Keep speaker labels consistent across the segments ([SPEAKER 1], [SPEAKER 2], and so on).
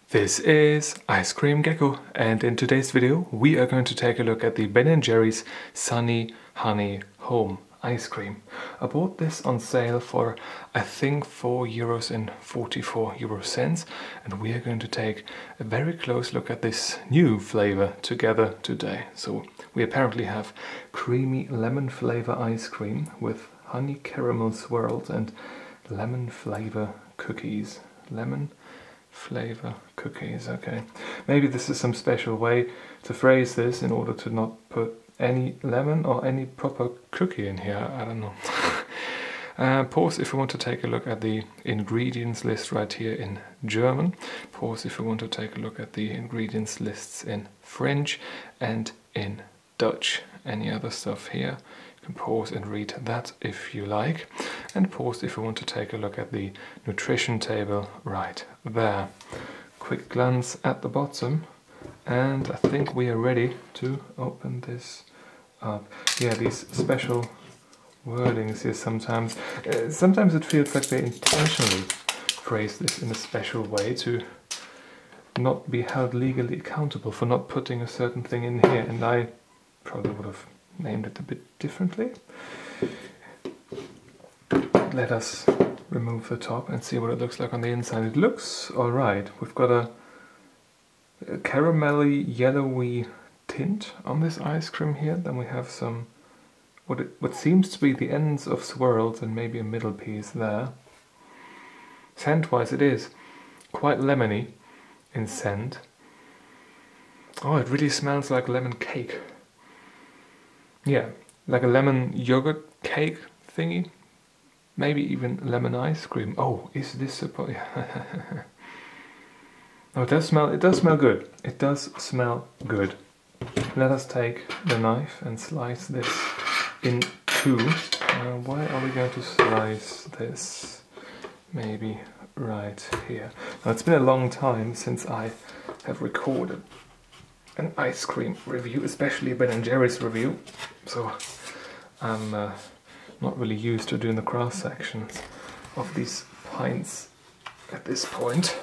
[SPEAKER 1] This is Ice Cream Gecko, and in today's video we are going to take a look at the Ben & Jerry's Sunny Honey Home ice cream. I bought this on sale for I think €4.44, and we are going to take a very close look at this new flavor together today. So we apparently have creamy lemon flavor ice cream with honey caramel swirls and lemon flavor cookies. Lemon flavor cookies, okay. Maybe this is some special way to phrase this in order to not put any lemon or any proper cookie in here, I don't know. Pause if you want to take a look at the ingredients list right here in German. Pause if you want to take a look at the ingredients lists in French and in Dutch. Any other stuff here, you can pause and read that if you like. And pause if you want to take a look at the nutrition table right there. Quick glance at the bottom, and I think we are ready to open this up. Yeah, these special wordings here sometimes. Sometimes it feels like they intentionally phrase this in a special way to not be held legally accountable for not putting a certain thing in here, and I probably would have named it a bit differently. Let us remove the top and see what it looks like on the inside. It looks alright. We've got a caramelly yellowy tint on this ice cream here. Then we have some what seems to be the ends of swirls and maybe a middle piece there. Scent-wise, it is quite lemony in scent. Oh, it really smells like lemon cake. Yeah, like a lemon yogurt cake thingy. Maybe even lemon ice cream. Oh, is this supposed? Oh, it does smell good. It does smell good. Let us take the knife and slice this in two. Why are we going to slice this? Maybe right here. Now, it's been a long time since I have recorded an ice cream review, especially a Ben & Jerry's review. So I'm not really used to doing the cross sections of these pints at this point.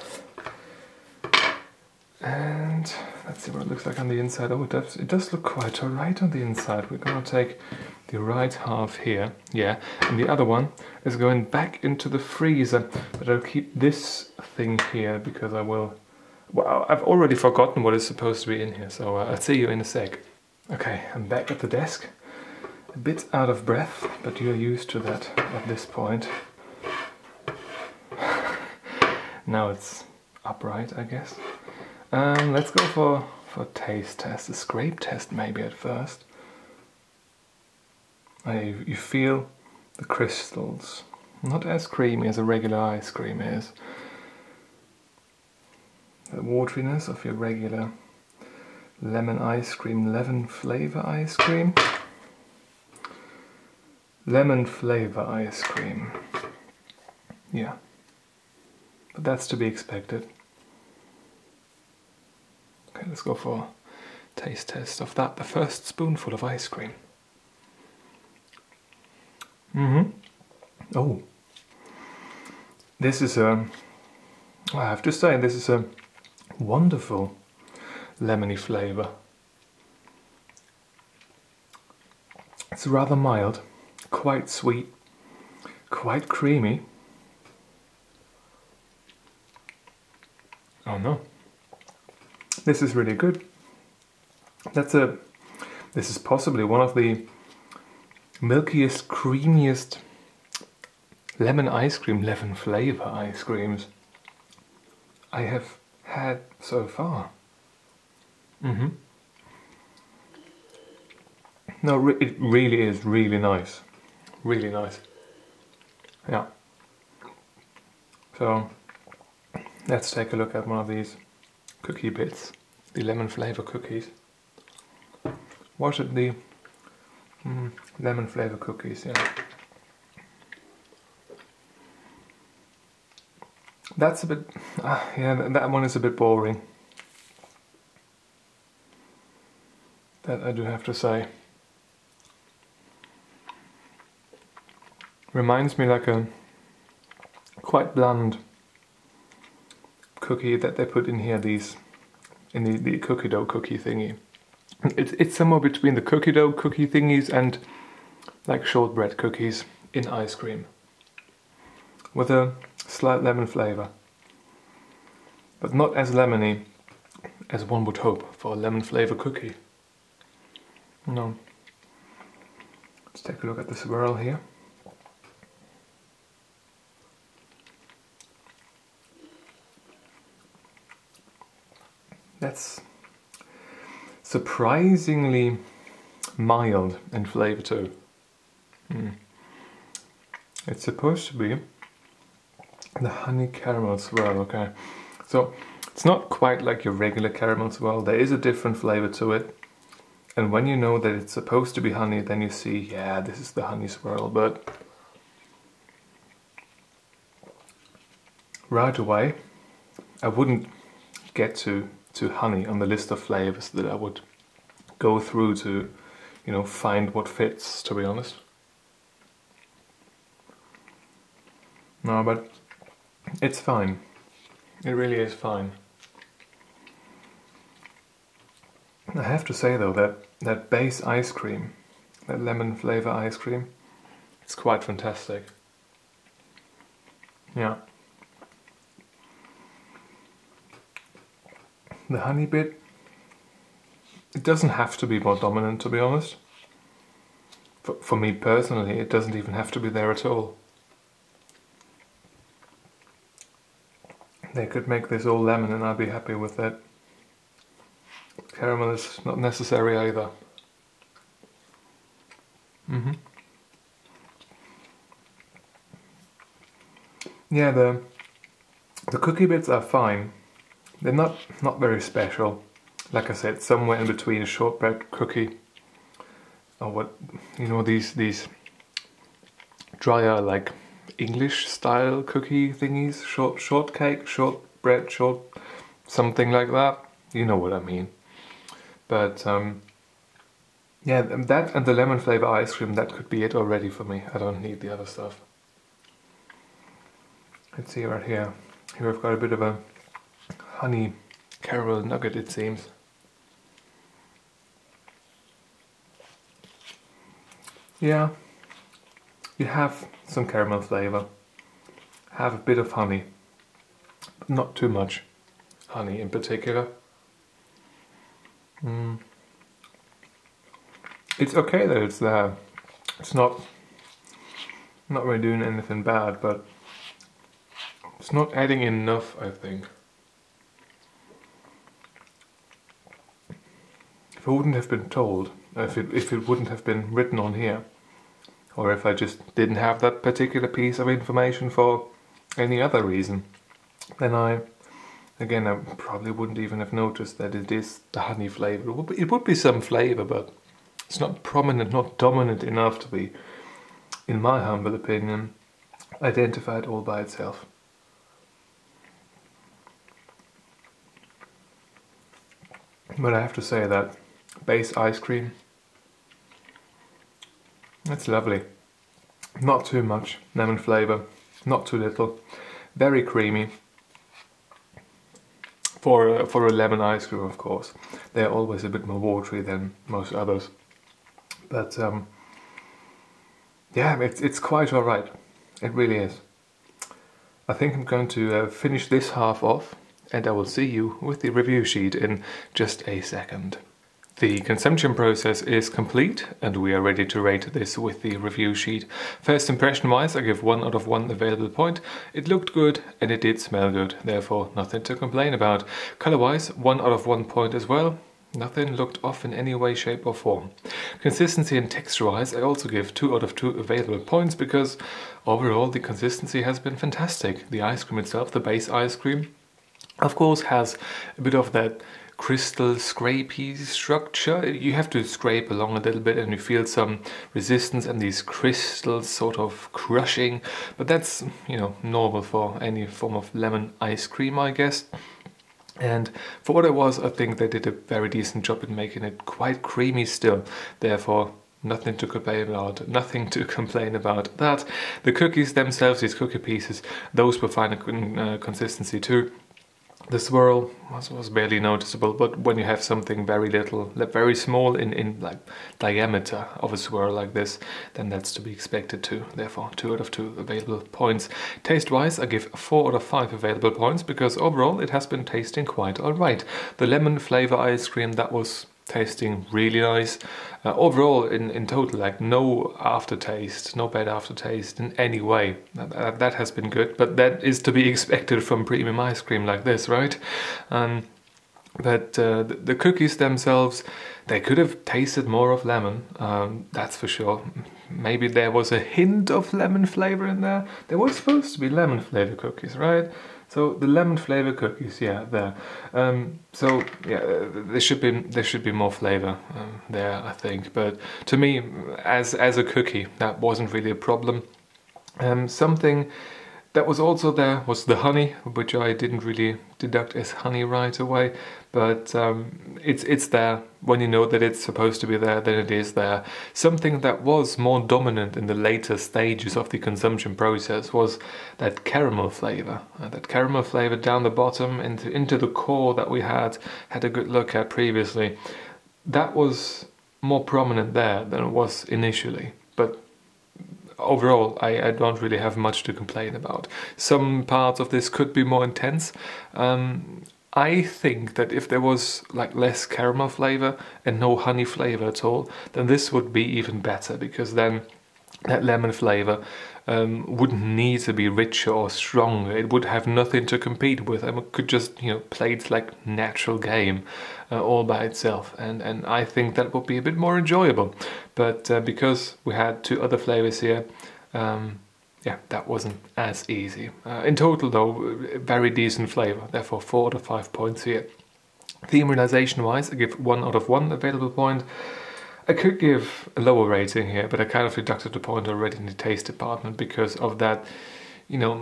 [SPEAKER 1] And let's see what it looks like on the inside. Oh, it does look quite alright on the inside. We're going to take the right half here, yeah, and the other one is going back into the freezer. But I'll keep this thing here because I will... Well, I've already forgotten what is supposed to be in here, so I'll see you in a sec. Okay, I'm back at the desk. A bit out of breath, but you're used to that at this point. Now it's upright, I guess. Let's go for taste test, a scrape test maybe at first. You feel the crystals, not as creamy as a regular ice cream is. The wateriness of your regular lemon ice cream, lemon flavor ice cream. Lemon flavor ice cream. Yeah, but that's to be expected. Okay, let's go for taste test of that. The first spoonful of ice cream. Oh, this is I have to say, this is a wonderful lemony flavor. It's rather mild, quite sweet, quite creamy. Oh no, this is really good. This is possibly one of the milkiest, creamiest lemon ice cream, lemon flavor ice creams I have had so far. No, it really is really nice. Really nice. Yeah. So let's take a look at one of these cookie bits, the lemon flavor cookies. Was it the lemon flavor cookies? Yeah. That's a bit, yeah, that one is a bit boring. That I do have to say. Reminds me like a quite bland cookie that they put in here, these in the cookie dough cookie thingy. It's somewhere between the cookie dough cookie thingies and like shortbread cookies in ice cream, with a slight lemon flavor, but not as lemony as one would hope for a lemon flavor cookie. No. Let's take a look at the swirl here. That's surprisingly mild in flavor too. It's supposed to be the honey caramel swirl, okay. So it's not quite like your regular caramel swirl, there is a different flavor to it. And when you know that it's supposed to be honey, then you see, yeah, this is the honey swirl, but right away, I wouldn't get to honey on the list of flavors that I would go through to, you know, find what fits, to be honest. No, but it's fine. It really is fine. I have to say though that base ice cream, that lemon flavor ice cream, it's quite fantastic. Yeah. The honey bit, it doesn't have to be more dominant, to be honest. For me personally, it doesn't even have to be there at all. They could make this all lemon and I'd be happy with that. Caramel is not necessary either. Yeah, the cookie bits are fine. They're not very special. Like I said, somewhere in between a shortbread cookie or what, you know, these drier, like English style cookie thingies, shortcake, shortbread, something like that. You know what I mean. But yeah, that and the lemon flavor ice cream, that could be it already for me. I don't need the other stuff. Let's see right here. Here I've got a bit of a honey caramel nugget, it seems. Yeah, you have some caramel flavor, have a bit of honey, but not too much honey in particular. It's okay that it's there. It's not really doing anything bad, but it's not adding enough, I think. If I wouldn't have been told, if it wouldn't have been written on here, or if I just didn't have that particular piece of information for any other reason, then I probably wouldn't even have noticed that it is the honey flavor. It would be some flavor, but it's not prominent, not dominant enough to be, in my humble opinion, identified all by itself. But I have to say that base ice cream, that's lovely. Not too much lemon flavor, not too little, very creamy. For a lemon ice cream, of course, they're always a bit more watery than most others. But yeah, it's quite all right. It really is. I think I'm going to finish this half off, and I will see you with the review sheet in just a second. The consumption process is complete, and we are ready to rate this with the review sheet. First impression wise, I give 1 out of 1 available point. It looked good and it did smell good, therefore nothing to complain about. Color wise, 1 out of 1 point as well. Nothing looked off in any way, shape or form. Consistency and texture wise, I also give 2 out of 2 available points because overall the consistency has been fantastic. The ice cream itself, the base ice cream, of course has a bit of that crystal scrapey structure. You have to scrape along a little bit and you feel some resistance and these crystals sort of crushing, but that's, you know, normal for any form of lemon ice cream, I guess. And for what it was, I think they did a very decent job in making it quite creamy still, therefore nothing to complain about, that. The cookies themselves, these cookie pieces, those were fine in consistency too. The swirl was barely noticeable, but when you have something very little, very small in like diameter of a swirl like this, then that's to be expected too. Therefore, 2 out of 2 available points. Taste-wise, I give 4 out of 5 available points because overall it has been tasting quite alright. The lemon flavor ice cream, that was tasting really nice. Overall, in total, like no aftertaste, no bad aftertaste in any way. That has been good, but that is to be expected from premium ice cream like this, right? But the cookies themselves, they could have tasted more of lemon, that's for sure. Maybe there was a hint of lemon flavor in there. There was supposed to be lemon flavor cookies, right? So the lemon flavor cookies, yeah, there. So yeah, there should be more flavor there, I think. But to me, as a cookie, that wasn't really a problem. Something that was also there was the honey, which I didn't really deduct as honey right away, but it's there. When you know that it's supposed to be there, then it is there. Something that was more dominant in the later stages of the consumption process was that caramel flavor. That caramel flavor down the bottom into the core that we had a good look at previously. That was more prominent there than it was initially, but overall, I don't really have much to complain about. Some parts of this could be more intense. I think that if there was like less caramel flavor and no honey flavor at all, then this would be even better, because then that lemon flavor wouldn't need to be richer or stronger. It would have nothing to compete with, and it could just, you know, play its like natural game all by itself. And I think that would be a bit more enjoyable. But because we had 2 other flavors here, yeah, that wasn't as easy. In total, though, very decent flavor. Therefore, 4 out of 5 points here. Theme realization-wise, I give 1 out of 1 available point. I could give a lower rating here, but I kind of deducted the point already in the taste department because of that, you know,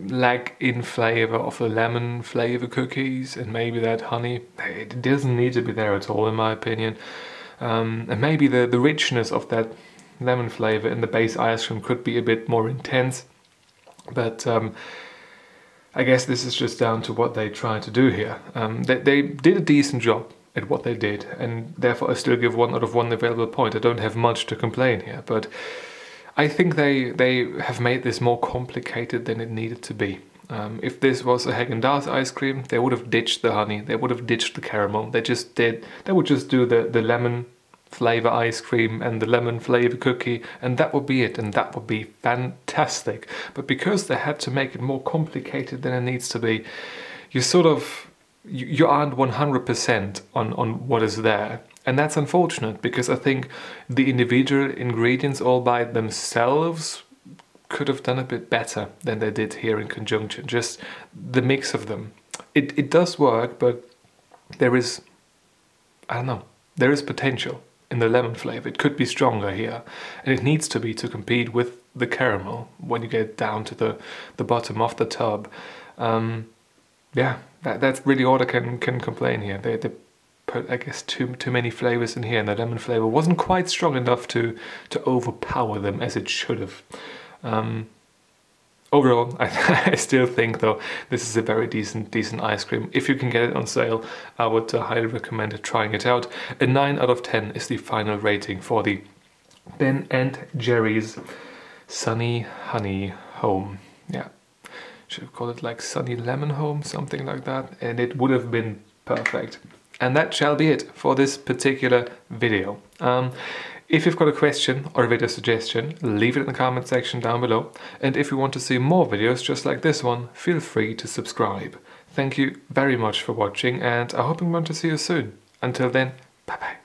[SPEAKER 1] lack in flavor of the lemon flavor cookies and maybe that honey. It doesn't need to be there at all, in my opinion. And maybe the richness of that lemon flavor in the base ice cream could be a bit more intense, but I guess this is just down to what they try to do here. They did a decent job at what they did, and therefore I still give 1 out of 1 available point. I don't have much to complain here, but I think they have made this more complicated than it needed to be. If this was a Häagen-Dazs ice cream, they would have ditched the honey, they would have ditched the caramel. They would just do the lemon flavor ice cream and the lemon flavor cookie, and that would be it, and that would be fantastic. But because they had to make it more complicated than it needs to be, you aren't 100% on what is there. And that's unfortunate, because I think the individual ingredients all by themselves could have done a bit better than they did here in conjunction. Just the mix of them. It does work, but there is, I don't know, there is potential in the lemon flavor. It could be stronger here, and it needs to be to compete with the caramel when you get down to the bottom of the tub. Yeah, that's really all I can complain here. They put, I guess, too many flavors in here, and the lemon flavor wasn't quite strong enough to overpower them as it should have. Overall, I still think, though, this is a very decent ice cream. If you can get it on sale, I would highly recommend trying it out. A 9 out of 10 is the final rating for the Ben & Jerry's Sunny Honey Home. Yeah, should have called it like Sunny Lemon Home, something like that, and it would have been perfect. And that shall be it for this particular video. If you've got a question or a video suggestion, leave it in the comment section down below. And if you want to see more videos just like this one, feel free to subscribe. Thank you very much for watching, and I hope I'm going to see you soon. Until then, bye bye.